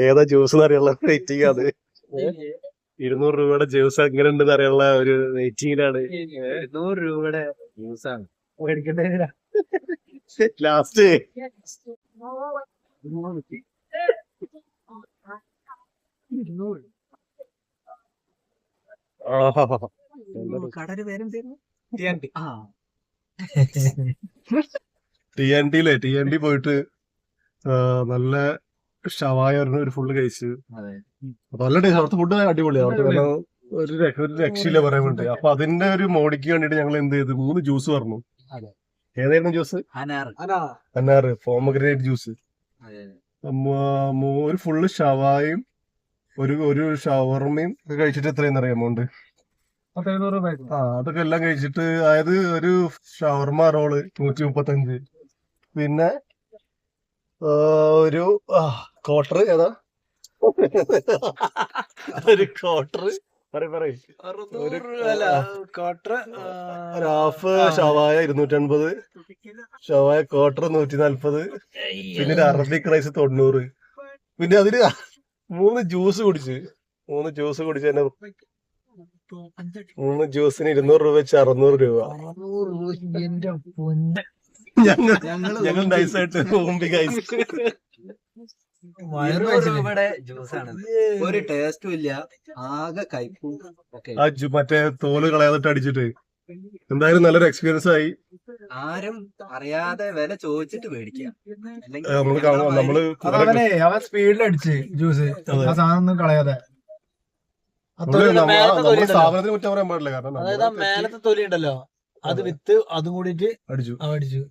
ഏതാ ജ്യൂസ് അറിയാനുള്ള വെയിറ്റിംഗ് അത്. 200 രൂപയുടെ ജ്യൂസ് എങ്ങനെ ഉണ്ടെന്ന് അറിയാനുള്ള ഒരു വെയിറ്റിംഗിലാണ്. 100 രൂപയുടെ ജ്യൂസാണ് ലാസ്റ്റ് കടല് പേരെന്തായിരുന്നു? TNT പോയിട്ട് നല്ല ഷവായ ഒരു ഫുള്ള് കഴിച്ച്. നല്ല ടേസ്റ്റ്. അവിടുത്തെ ഫുഡ് അടിപൊളിയാണ്. അവിടുത്തെ ഒരു രക്ഷയില്ല പറയാൻ വേണ്ടി. അപ്പൊ അതിന്റെ ഒരു മോഡിക്ക് വേണ്ടിട്ട് ഞങ്ങൾ എന്ത് ചെയ്ത് 3 ജ്യൂസ് പറഞ്ഞു. ഏതായിരുന്നു ജ്യൂസ്? അനാറ് പോമഗ്രനേറ്റ് ജ്യൂസ്. ഒരു ഫുള്ള് ഷവായും ഒരു ഷവർമയും കഴിച്ചിട്ട് എത്രയെന്ന് അറിയാം എമൗണ്ട്? അതൊക്കെ എല്ലാം കഴിച്ചിട്ട്, അതായത് ഒരു ഷവർമ റോള് 135, പിന്നെ ഒരു ക്വാർട്ടർ, ഏതാ ഒരു ക്വാർട്ടർ ഒരു ഹാഫ് ഷവായ 250, ഷവായ ക്വാർട്ടർ 140, പിന്നെ ഒരു അറബിക് റൈസ് 90, പിന്നെ അതിന് 3 ജ്യൂസ് കുടിച്ച്. 3 ജ്യൂസിന് 200 രൂപ വെച്ച് 600 രൂപ. ഞങ്ങൾ നൈസായിട്ട് ഒരു ടേസ്റ്റും ഇല്ല, ആകെ കയ്പും. മറ്റേ തോല് കളയാതിട്ട് അടിച്ചിട്ട് എന്തായാലും നല്ലൊരു എക്സ്പീരിയൻസ് ആയി. ആരും അറിയാതെ വില ചോദിച്ചിട്ട് മേടിക്കാം. അവൻ സ്പീഡിലടിച്ച് ജ്യൂസ്, ആ സാധനം ഒന്നും കളയാതെ. നമ്മുടെ സ്ഥാപനത്തിന് കുറ്റം പറയാൻ പാടില്ല, കാരണം മേലത്തെ തൊലി ഉണ്ടല്ലോ, അത് വിത്ത് അതും കൂടിയിട്ട് അടിച്ചു.